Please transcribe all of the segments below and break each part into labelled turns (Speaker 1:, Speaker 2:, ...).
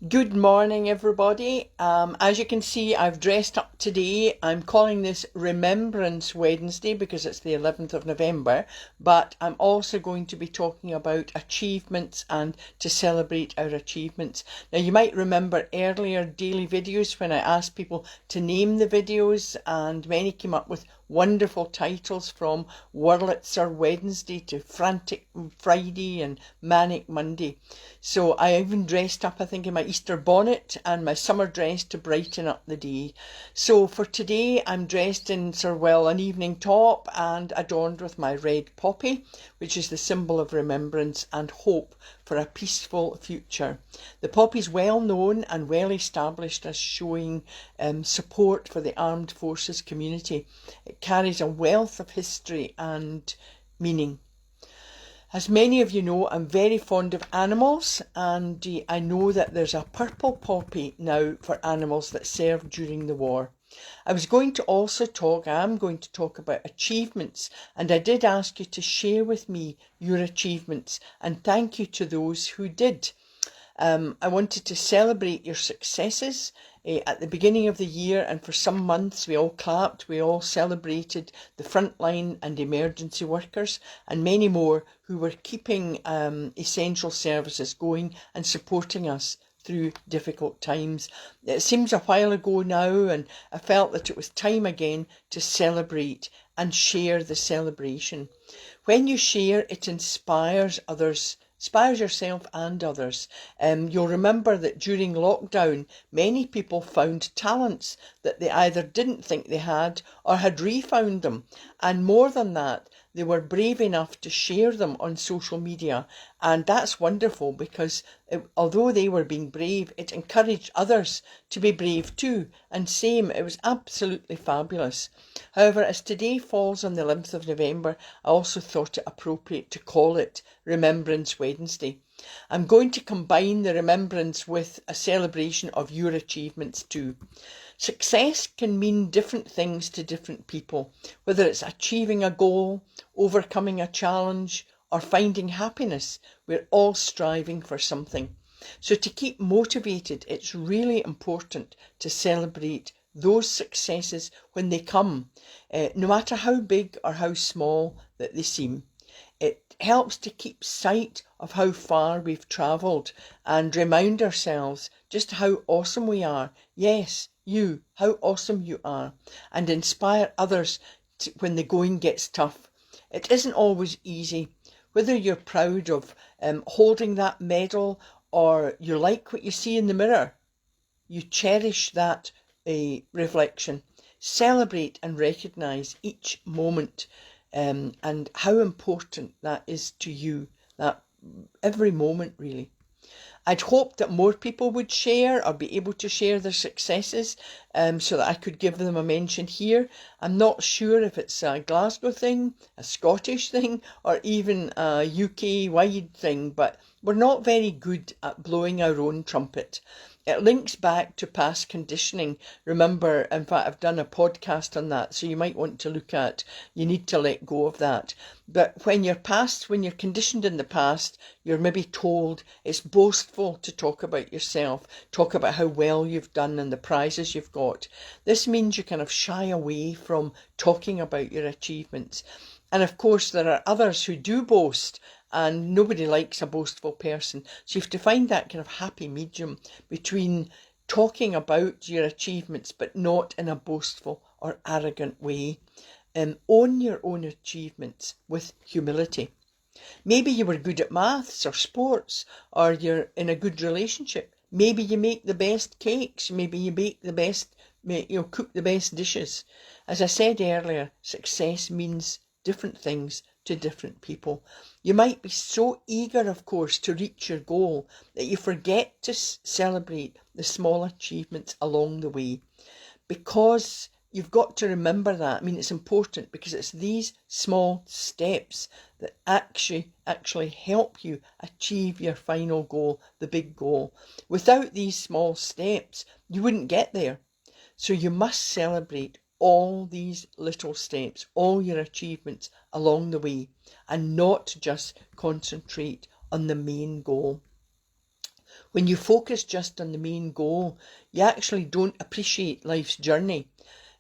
Speaker 1: Good morning, everybody. As you can see, I've dressed up today. I'm calling this Remembrance Wednesday because it's the 11th of November, but I'm also going to be talking about achievements and to celebrate our achievements. Now, you might remember earlier daily videos when I asked people to name the videos, and many came up with wonderful titles from Wurlitzer Wednesday to Frantic Friday and Manic Monday. So I even dressed up, I think, in my Easter bonnet and my summer dress to brighten up the day. So for today, I'm dressed in an evening top and adorned with my red poppy, which is the symbol of remembrance and hope for a peaceful future. The poppy is well known and well established as showing support for the armed forces community. It carries a wealth of history and meaning. As many of you know, I'm very fond of animals, and I know that there's a purple poppy now for animals that served during the war. I am going to talk about achievements, and I did ask you to share with me your achievements, and thank you to those who did. I wanted to celebrate your successes at the beginning of the year, and for some months we all clapped, we all celebrated the frontline and emergency workers and many more who were keeping essential services going and supporting us through difficult times. It seems a while ago now, and I felt that it was time again to celebrate and share the celebration. When you share, it inspires yourself and others. You'll remember that during lockdown, many people found talents that they either didn't think they had or had refound them. And more than that, they were brave enough to share them on social media. And that's wonderful because although they were being brave, it encouraged others to be brave too. And same, it was absolutely fabulous. However, as today falls on the 11th of November, I also thought it appropriate to call it Remembrance Wednesday. I'm going to combine the remembrance with a celebration of your achievements too. Success can mean different things to different people, whether it's achieving a goal, overcoming a challenge, or finding happiness. We're all striving for something. So to keep motivated, it's really important to celebrate those successes when they come, no matter how big or how small that they seem. It helps to keep sight of how far we've travelled and remind ourselves just how awesome we are. Yes, you, how awesome you are, and inspire others when the going gets tough. It isn't always easy. Whether you're proud of holding that medal or you like what you see in the mirror, you cherish that reflection. Celebrate and recognise each moment and how important that is to you, that every moment really. I'd hoped that more people would share or be able to share their successes so that I could give them a mention here. I'm not sure if it's a Glasgow thing, a Scottish thing, or even a UK-wide thing, but we're not very good at blowing our own trumpet. It links back to past conditioning. Remember, in fact, I've done a podcast on that, so you might want to look at, you need to let go of that. But when you're conditioned in the past, you're maybe told it's boastful to talk about yourself, talk about how well you've done and the prizes you've got. This means you kind of shy away from talking about your achievements. And of course, there are others who do boast, and nobody likes a boastful person. So you have to find that kind of happy medium between talking about your achievements, but not in a boastful or arrogant way. Own your own achievements with humility. Maybe you were good at maths or sports, or you're in a good relationship. Maybe you make the best cakes. Maybe you bake the best, cook the best dishes. As I said earlier, success means different things to different people. You might be so eager, of course, to reach your goal that you forget to celebrate the small achievements along the way, because you've got to remember that. I mean, it's important because it's these small steps that actually help you achieve your final goal, the big goal. Without these small steps, you wouldn't get there. So you must celebrate all these little steps, all your achievements along the way, and not just concentrate on the main goal. When you focus just on the main goal, you actually don't appreciate life's journey.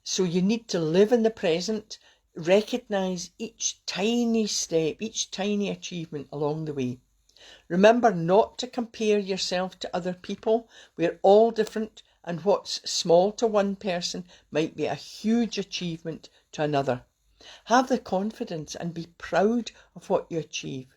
Speaker 1: So you need to live in the present, recognise each tiny step, each tiny achievement along the way. Remember not to compare yourself to other people. We're all different, and what's small to one person might be a huge achievement to another. Have the confidence and be proud of what you achieve.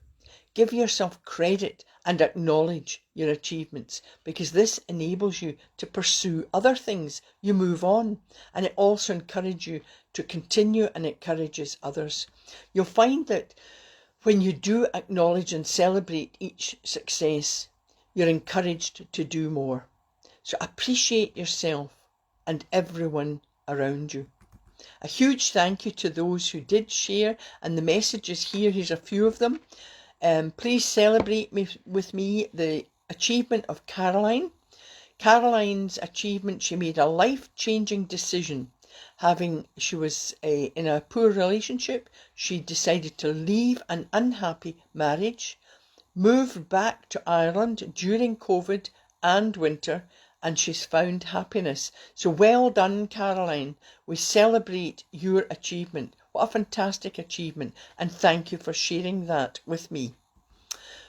Speaker 1: Give yourself credit and acknowledge your achievements, because this enables you to pursue other things. You move on, and it also encourages you to continue and encourages others. You'll find that when you do acknowledge and celebrate each success, you're encouraged to do more. So appreciate yourself and everyone around you. A huge thank you to those who did share, and the messages here, here's a few of them. Please celebrate with me the achievement of Caroline. Caroline's achievement, she made a life-changing decision. She was in a poor relationship, she decided to leave an unhappy marriage, moved back to Ireland during COVID and winter, and she's found happiness. So well done, Caroline. We celebrate your achievement. What a fantastic achievement, and thank you for sharing that with me.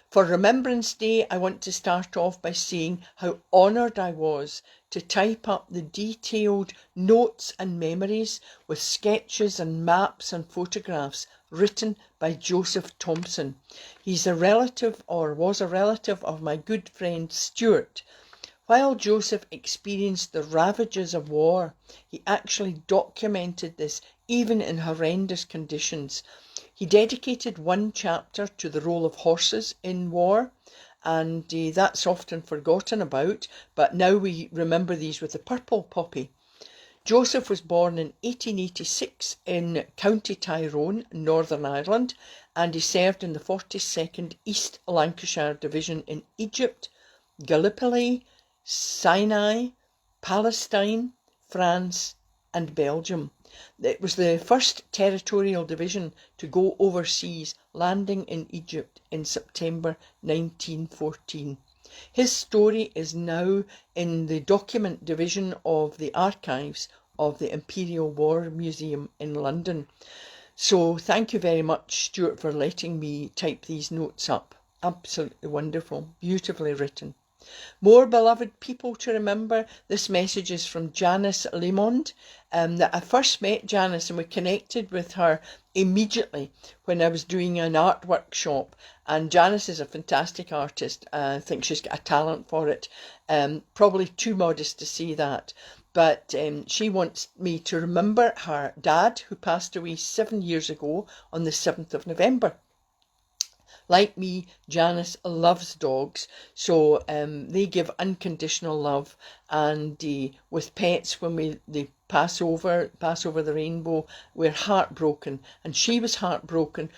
Speaker 1: For Remembrance Day, I want to start off by saying how honoured I was to type up the detailed notes and memories with sketches and maps and photographs written by Joseph Thompson. He's a relative, or was a relative, of my good friend Stuart. While Joseph experienced the ravages of war, he actually documented this even in horrendous conditions. He dedicated one chapter to the role of horses in war, and that's often forgotten about, but now we remember these with the purple poppy. Joseph was born in 1886 in County Tyrone, Northern Ireland, and he served in the 42nd East Lancashire Division in Egypt, Gallipoli, Sinai, Palestine, France and Belgium. It was the first territorial division to go overseas, landing in Egypt in September 1914. His story is now in the document division of the archives of the Imperial War Museum in London. So thank you very much, Stuart, for letting me type these notes up. Absolutely wonderful, beautifully written. More beloved people to remember. This message is from Janice Lemond. That I first met Janice and we connected with her immediately when I was doing an art workshop. And Janice is a fantastic artist. I think she's got a talent for it. Probably too modest to say that. But she wants me to remember her dad, who passed away 7 years ago on the 7th of November. Like me, Janice loves dogs, so they give unconditional love, and with pets, when they pass over the rainbow, we're heartbroken. And she was heartbroken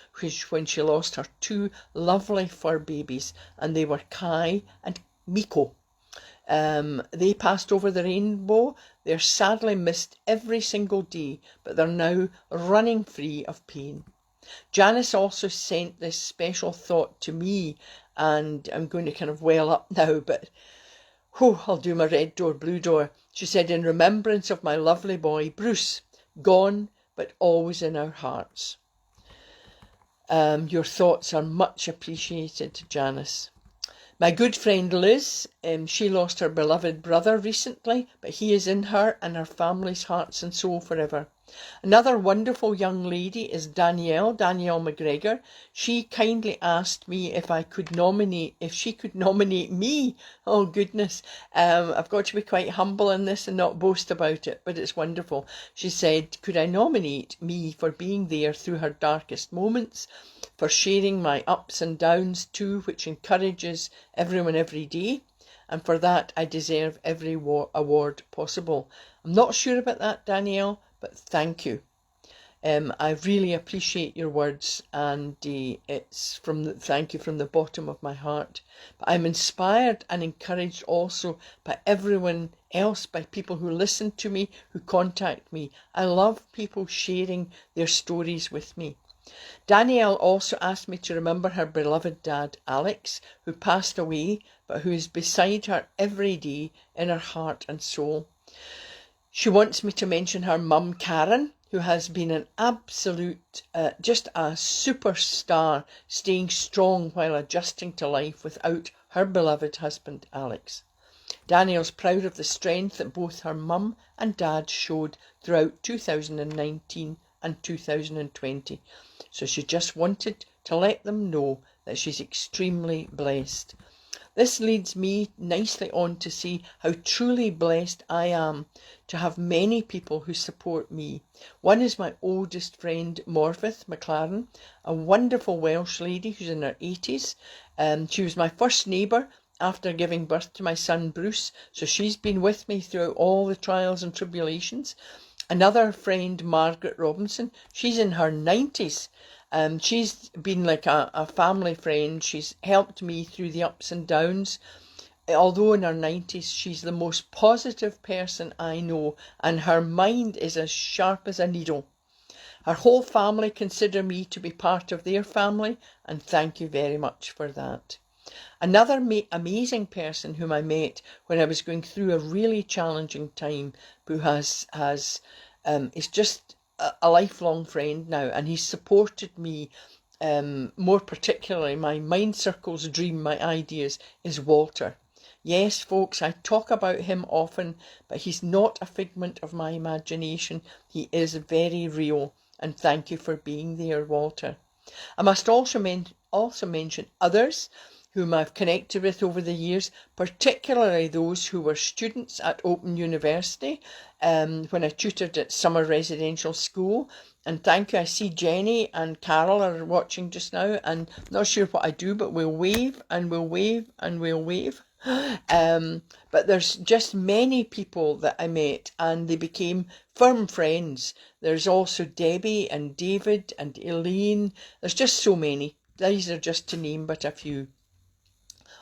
Speaker 1: when she lost her two lovely fur babies, and they were Kai and Miko. They passed over the rainbow. They're sadly missed every single day, but they're now running free of pain. Janice also sent this special thought to me, and I'm going to kind of well up now, but I'll do my red door, blue door. She said, in remembrance of my lovely boy, Bruce, gone, but always in our hearts. Your thoughts are much appreciated, Janice. My good friend Liz, she lost her beloved brother recently, but he is in her and her family's hearts and soul forever. Another wonderful young lady is Danielle McGregor. She kindly asked me if she could nominate me. Oh goodness, I've got to be quite humble in this and not boast about it, but it's wonderful. She said, could I nominate me for being there through her darkest moments, for sharing my ups and downs too, which encourages everyone every day, and for that I deserve every award possible. I'm not sure about that, Danielle, but thank you. I really appreciate your words, and thank you from the bottom of my heart. But I'm inspired and encouraged also by everyone else, by people who listen to me, who contact me. I love people sharing their stories with me. Danielle also asked me to remember her beloved dad, Alex, who passed away, but who is beside her every day in her heart and soul. She wants me to mention her mum, Karen, who has been an absolute, just a superstar, staying strong while adjusting to life without her beloved husband, Alex. Danielle's proud of the strength that both her mum and dad showed throughout 2019 and 2020. So she just wanted to let them know that she's extremely blessed. This leads me nicely on to see how truly blessed I am to have many people who support me. One is my oldest friend, Morfydd McLaren, a wonderful Welsh lady who's in her 80s. She was my first neighbour after giving birth to my son Bruce, so she's been with me throughout all the trials and tribulations. Another friend, Margaret Robinson, she's in her 90s. She's been like a family friend. She's helped me through the ups and downs. Although in her 90s, she's the most positive person I know, and her mind is as sharp as a needle. Her whole family consider me to be part of their family, and thank you very much for that. Another amazing person whom I met when I was going through a really challenging time, who is just a lifelong friend now, and he's supported me, more particularly my Mind Circles dream, my ideas, is Walter. Yes, folks, I talk about him often, but he's not a figment of my imagination. He is very real, and thank you for being there, Walter. I must also mention others whom I've connected with over the years, particularly those who were students at Open University when I tutored at summer residential school. And thank you, I see Jenny and Carol are watching just now, and not sure what I do, but we'll wave and we'll wave and we'll wave. But there's just many people that I met and they became firm friends. There's also Debbie and David and Elaine. There's just so many. These are just to name but a few.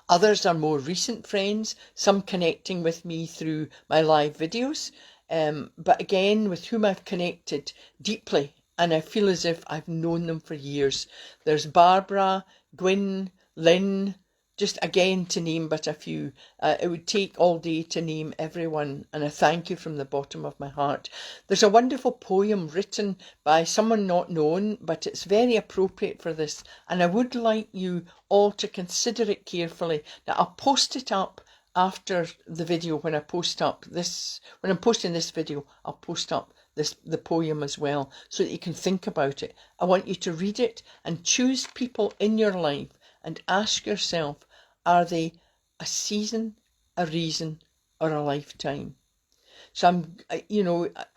Speaker 1: Others are more recent friends, some connecting with me through my live videos, but again with whom I've connected deeply and I feel as if I've known them for years. There's Barbara, Gwyn, Lynn, just again to name but a few. It would take all day to name everyone, and I thank you from the bottom of my heart. There's a wonderful poem written by someone not known, but it's very appropriate for this, and I would like you all to consider it carefully. Now I'll post it up after the video when I'm posting this video. I'll post up the poem as well, so that you can think about it. I want you to read it and choose people in your life and ask yourself, are they a season, a reason, or a lifetime? So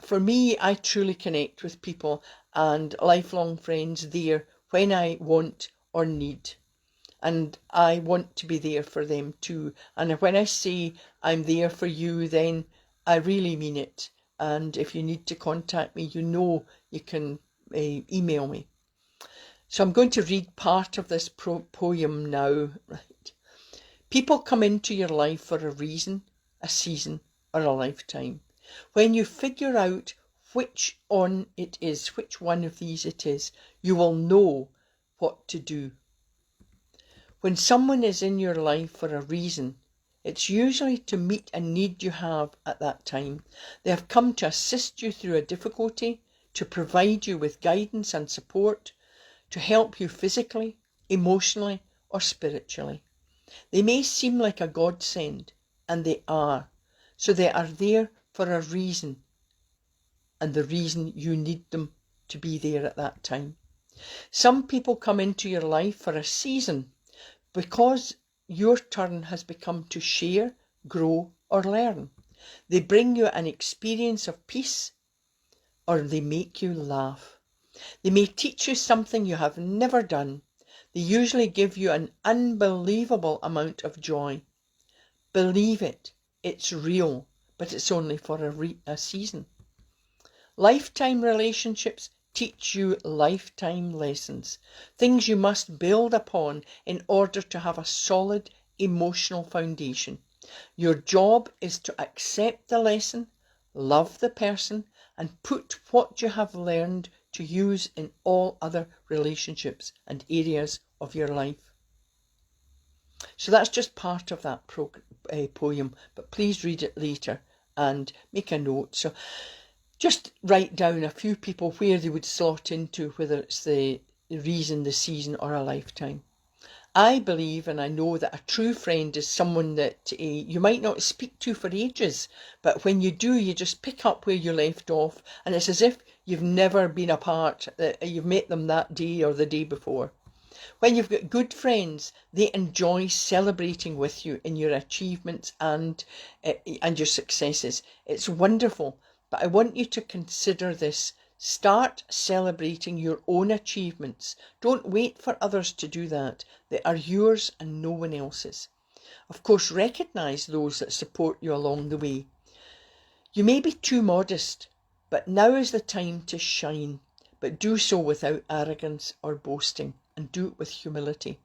Speaker 1: for me, I truly connect with people and lifelong friends there when I want or need. And I want to be there for them too. And when I say I'm there for you, then I really mean it. And if you need to contact me, you can email me. So I'm going to read part of this poem now. Right. People come into your life for a reason, a season, or a lifetime. When you figure out which one of these it is, you will know what to do. When someone is in your life for a reason, it's usually to meet a need you have at that time. They have come to assist you through a difficulty, to provide you with guidance and support, to help you physically, emotionally, or spiritually. They may seem like a godsend, and they are. So they are there for a reason, and the reason you need them to be there at that time. Some people come into your life for a season because your turn has become to share, grow, or learn. They bring you an experience of peace, or they make you laugh. They may teach you something you have never done. They usually give you an unbelievable amount of joy. Believe it, it's real, but it's only for a season. Lifetime relationships teach you lifetime lessons, things you must build upon in order to have a solid emotional foundation. Your job is to accept the lesson, love the person, and put what you have learned to use in all other relationships and areas of your life. So that's just part of that poem, but please read it later and make a note. So just write down a few people where they would slot into, whether it's the reason, the season, or a lifetime. I believe and I know that a true friend is someone that you might not speak to for ages, but when you do, you just pick up where you left off, and it's as if you've never been apart, that you've met them that day or the day before. When you've got good friends, they enjoy celebrating with you in your achievements and your successes. It's wonderful, but I want you to consider this. Start celebrating your own achievements. Don't wait for others to do that. They are yours and no one else's. Of course, recognise those that support you along the way. You may be too modest, but now is the time to shine. But do so without arrogance or boasting, and do it with humility.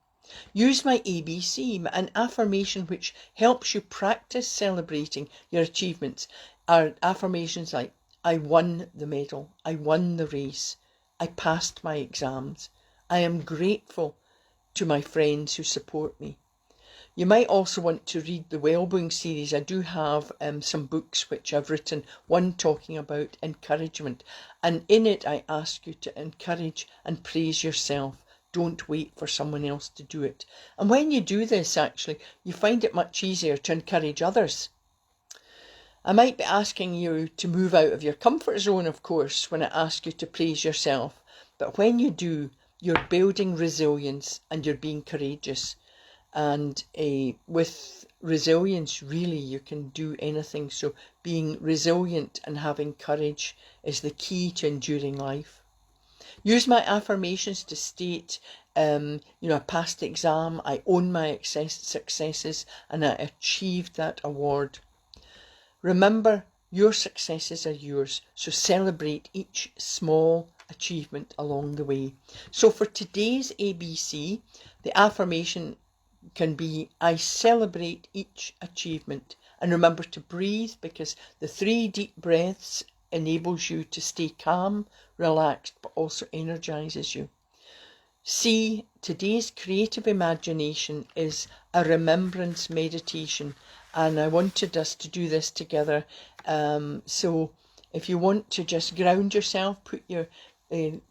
Speaker 1: Use my ABC, an affirmation which helps you practice celebrating your achievements. Are affirmations like, I won the medal, I won the race, I passed my exams, I am grateful to my friends who support me. You might also want to read the Wellbeing series. I do have some books which I've written, one talking about encouragement, and in it I ask you to encourage and praise yourself. Don't wait for someone else to do it. And when you do this, actually, you find it much easier to encourage others. I might be asking you to move out of your comfort zone, of course, when I ask you to praise yourself. But when you do, you're building resilience and you're being courageous. And with resilience, really, you can do anything. So being resilient and having courage is the key to enduring life. Use my affirmations to state, a past exam, I own my successes and I achieved that award. Remember, your successes are yours, so celebrate each small achievement along the way. So for today's ABC, the affirmation can be, I celebrate each achievement. And remember to breathe, because the 3 deep breaths enables you to stay calm, relaxed, but also energizes you. C, today's creative imagination is a remembrance meditation, and I wanted us to do this together. So if you want to just ground yourself, put your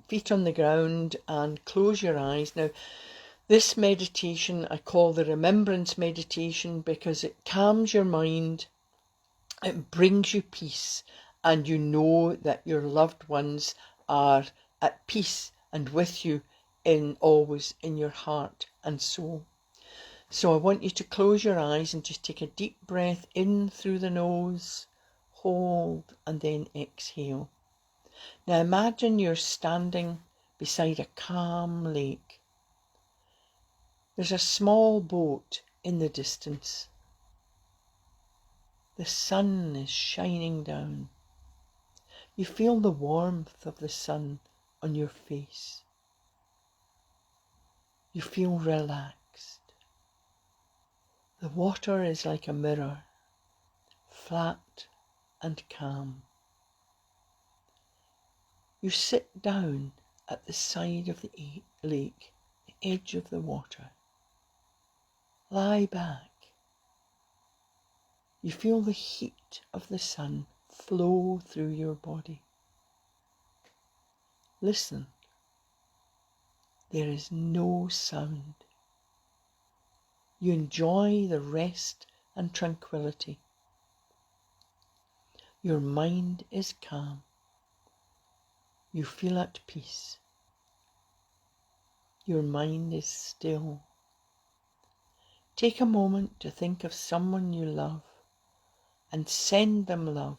Speaker 1: feet on the ground and close your eyes. Now, this meditation I call the Remembrance Meditation because it calms your mind, it brings you peace, and you know that your loved ones are at peace and with you always in your heart and soul. So I want you to close your eyes and just take a deep breath in through the nose, hold, and then exhale. Now imagine you're standing beside a calm lake. There's a small boat in the distance. The sun is shining down. You feel the warmth of the sun on your face. You feel relaxed. The water is like a mirror, flat and calm. You sit down at the side of the lake, the edge of the water. Lie back. You feel the heat of the sun flow through your body. Listen. There is no sound. You enjoy the rest and tranquility. Your mind is calm. You feel at peace. Your mind is still. Take a moment to think of someone you love and send them love,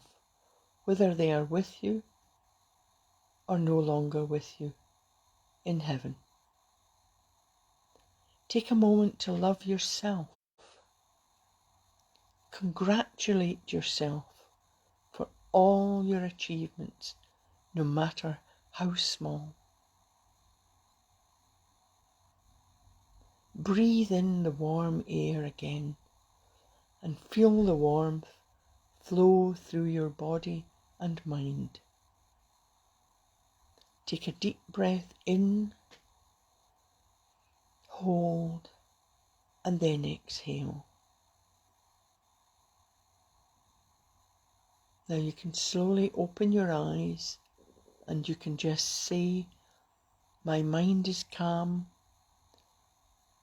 Speaker 1: whether they are with you or no longer with you in heaven. Take a moment to love yourself. Congratulate yourself for all your achievements, no matter how small. Breathe in the warm air again and feel the warmth flow through your body and mind. Take a deep breath in, hold, and then exhale. Now you can slowly open your eyes and you can just say, my mind is calm.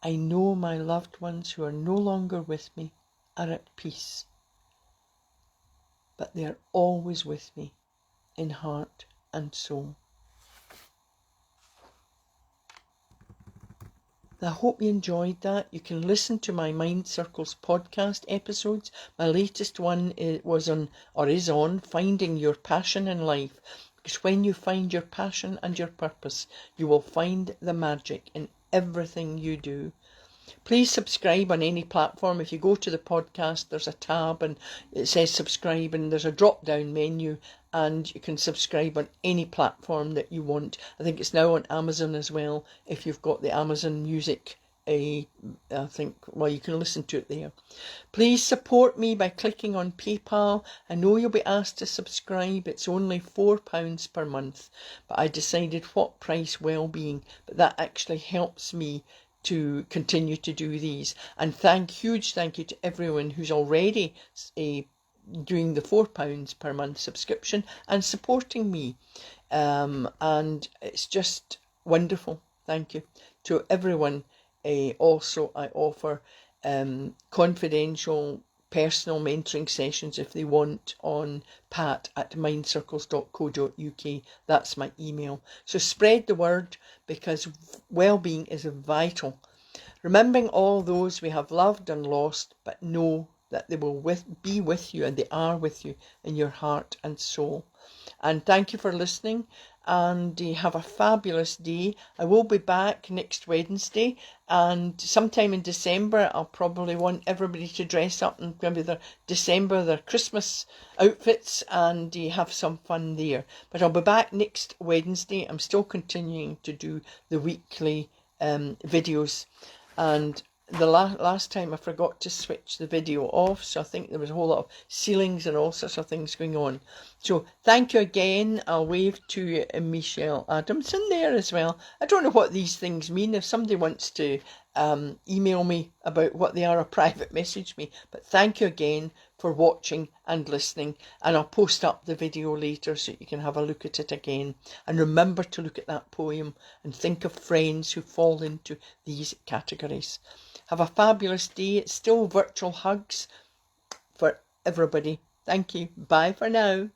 Speaker 1: I know my loved ones who are no longer with me are at peace, but they are always with me in heart and soul. I hope you enjoyed that. You can listen to my Mind Circles podcast episodes. My latest one is on finding your passion in life. Because when you find your passion and your purpose, you will find the magic in everything you do. Please subscribe on any platform. If you go to the podcast, there's a tab and it says subscribe, and there's a drop down menu, and you can subscribe on any platform that you want. I think it's now on Amazon as well. If you've got the Amazon Music, I think, well, you can listen to it there. Please support me by clicking on PayPal. I know you'll be asked to subscribe. It's only £4 per month, but I decided what price well-being, but that actually helps me to continue to do these. And huge thank you to everyone who's already doing the £4 per month subscription and supporting me. And it's just wonderful. Thank you to everyone. Also, I offer confidential personal mentoring sessions if they want on pat@mindcircles.co.uk. That's my email. So spread the word, because well-being is vital. Remembering all those we have loved and lost, but know that they will be with you, and they are with you in your heart and soul. And thank you for listening, and have a fabulous day. I will be back next Wednesday, and sometime in December I'll probably want everybody to dress up in maybe their Christmas outfits, and have some fun there. But I'll be back next Wednesday. I'm still continuing to do the weekly videos, and the last time I forgot to switch the video off, so I think there was a whole lot of ceilings and all sorts of things going on. So thank you again. I'll wave to Michelle Adamson there as well. I don't know what these things mean. If somebody wants to email me about what they are or private message me. But thank you again for watching and listening, and I'll post up the video later so you can have a look at it again. And remember to look at that poem and think of friends who fall into these categories. Have a fabulous day. It's still virtual hugs for everybody. Thank you. Bye for now.